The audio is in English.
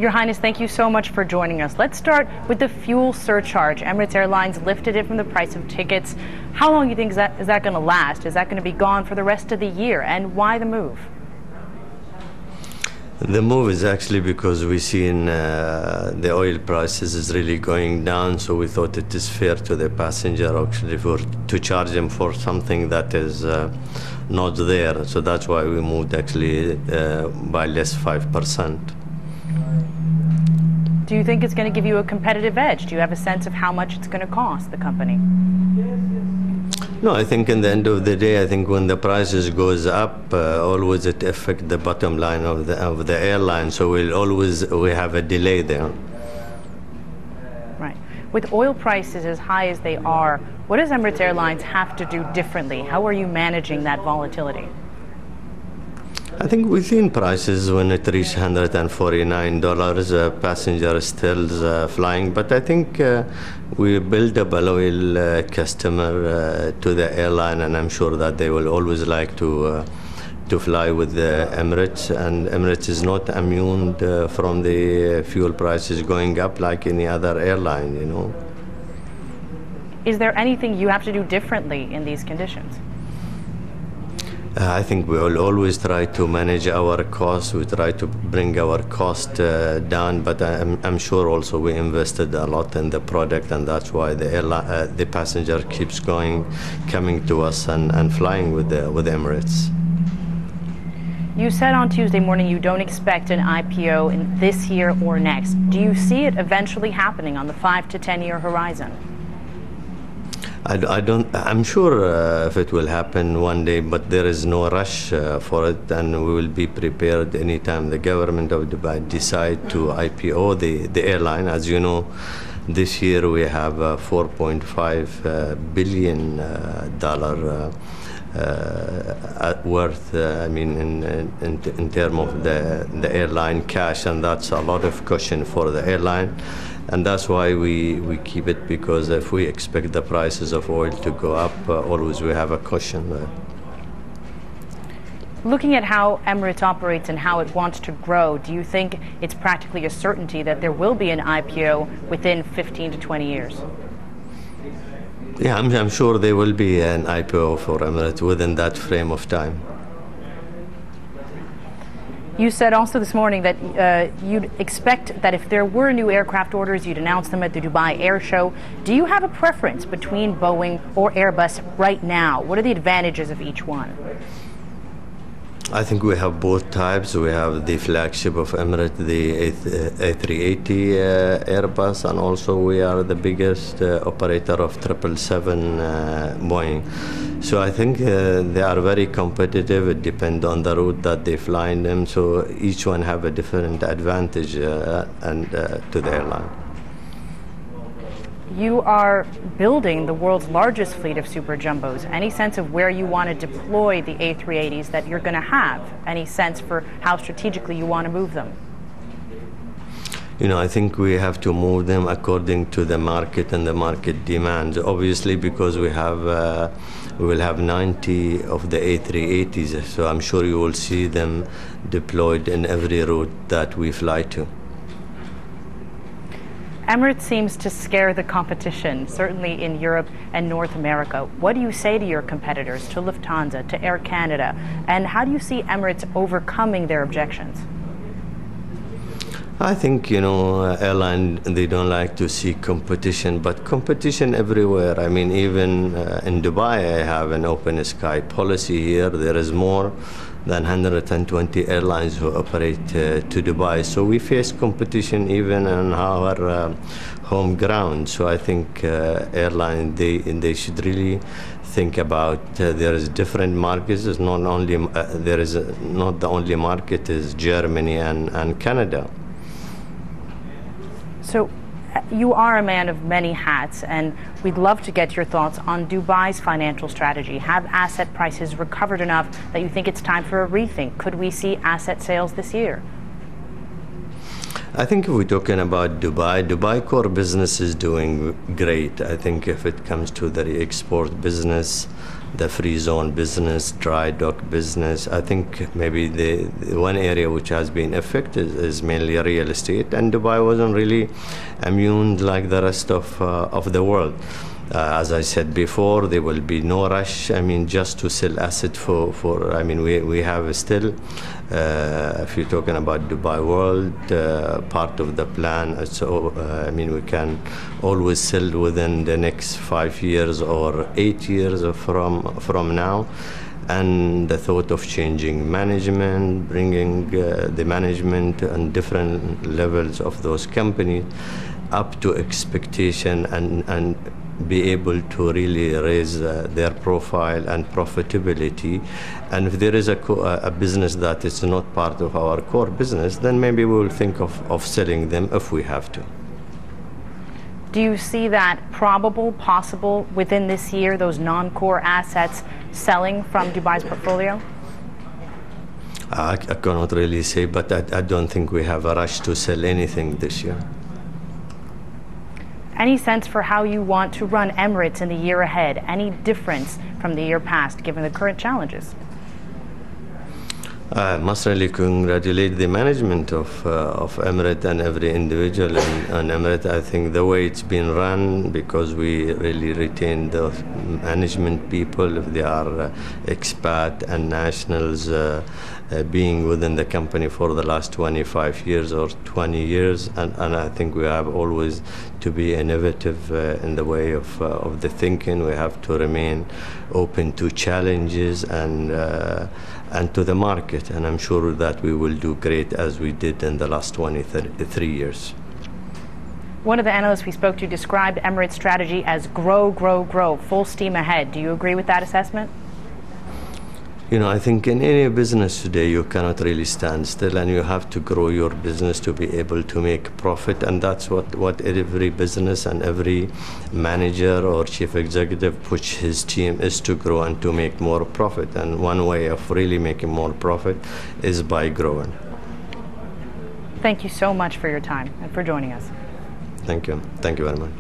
Your Highness, thank you so much for joining us. Let's start with the fuel surcharge. Emirates Airlines lifted it from the price of tickets. How long do you think is that going to last? Is that going to be gone for the rest of the year? And why the move? The move is actually because we've seen the oil prices is really going down, so we thought it is fair to the passenger actually to charge them for something that is not there. So that's why we moved actually by less 5%. Do you think it's going to give you a competitive edge? Do you have a sense of how much it's going to cost the company? No, I think in the end of the day, I think when the prices goes up, always it affects the bottom line of the airline. So we have a delay there. Right. With oil prices as high as they are, what does Emirates Airlines have to do differently? How are you managing that volatility? I think we've seen prices when it reached $149, passengers still flying. But I think we build up a loyal customer to the airline, and I'm sure that they will always like to fly with the Emirates. And Emirates is not immune from the fuel prices going up like any other airline, you know. Is there anything you have to do differently in these conditions? I think we will always try to manage our costs. We try to bring our cost down, but I'm sure also we invested a lot in the product, and that's why the passenger keeps coming to us and flying with Emirates. You said on Tuesday morning you don't expect an IPO in this year or next. Do you see it eventually happening on the 5 to 10 year horizon? I'm sure if it will happen one day, but there is no rush for it, and we will be prepared anytime the government of Dubai decide to IPO the airline. As you know, this year we have $4.5 billion worth, I mean, in terms of the airline cash, and that's a lot of cushion for the airline. And that's why we keep it, because if we expect the prices of oil to go up, always we have a cushion there. Looking at how Emirates operates and how it wants to grow, do you think it's practically a certainty that there will be an IPO within 15 to 20 years? Yeah, I'm sure there will be an IPO for Emirates within that frame of time. You said also this morning that you'd expect that if there were new aircraft orders, you'd announce them at the Dubai Air Show. Do you have a preference between Boeing or Airbus right now? What are the advantages of each one? I think we have both types. We have the flagship of Emirates, the A380 Airbus, and also we are the biggest operator of 777 Boeing. So I think they are very competitive. It depends on the route that they fly in them. So each one have a different advantage to the airline. You are building the world's largest fleet of super jumbos. Any sense of where you want to deploy the A380s that you're going to have? Any sense for how strategically you want to move them? You know, I think we have to move them according to the market and the market demands. Obviously, because we will have 90 of the A380s, so I'm sure you will see them deployed in every route that we fly to. Emirates seems to scare the competition, certainly in Europe and North America. What do you say to your competitors, to Lufthansa, to Air Canada, and how do you see Emirates overcoming their objections? I think, you know, airlines, they don't like to see competition, but competition everywhere. I mean, even in Dubai, I have an open sky policy here. There is more than 120 airlines who operate to Dubai. So we face competition even on our home ground. So I think airlines, they should really think about there is different markets. It's not only not the only market is Germany and Canada. So you are a man of many hats, and we'd love to get your thoughts on Dubai's financial strategy. Have asset prices recovered enough that you think it's time for a rethink? Could we see asset sales this year? I think if we're talking about Dubai core business is doing great. I think if it comes to the export business, the free zone business, dry dock business, I think maybe the one area which has been affected is mainly real estate, and Dubai wasn't really immune like the rest of the world. As I said before, there will be no rush. I mean, just to sell asset for I mean, we have still, if you're talking about Dubai World, part of the plan. So, I mean, we can always sell within the next 5 years or 8 years from now. And the thought of changing management, bringing the management and different levels of those companies up to expectation and be able to really raise their profile and profitability. And if there is a business that is not part of our core business, then maybe we will think of selling them if we have to. Do you see that probable, possible within this year, those non-core assets selling from Dubai's portfolio? I cannot really say, but I don't think we have a rush to sell anything this year. Any sense for how you want to run Emirates in the year ahead? Any difference from the year past, given the current challenges? I must really congratulate the management of Emirates and every individual in Emirates. I think the way it's been run, because we really retain the management people, if they are expat and nationals, being within the company for the last 25 years or 20 years. And I think we have always to be innovative in the way of the thinking. We have to remain open to challenges and to the market. And I'm sure that we will do great as we did in the last 23 years. One of the analysts we spoke to described Emirates' strategy as grow, grow, grow, full steam ahead. Do you agree with that assessment? You know, I think in any business today, you cannot really stand still, and you have to grow your business to be able to make profit. And that's what every business and every manager or chief executive push his team is, to grow and to make more profit. And one way of really making more profit is by growing. Thank you so much for your time and for joining us. Thank you. Thank you very much.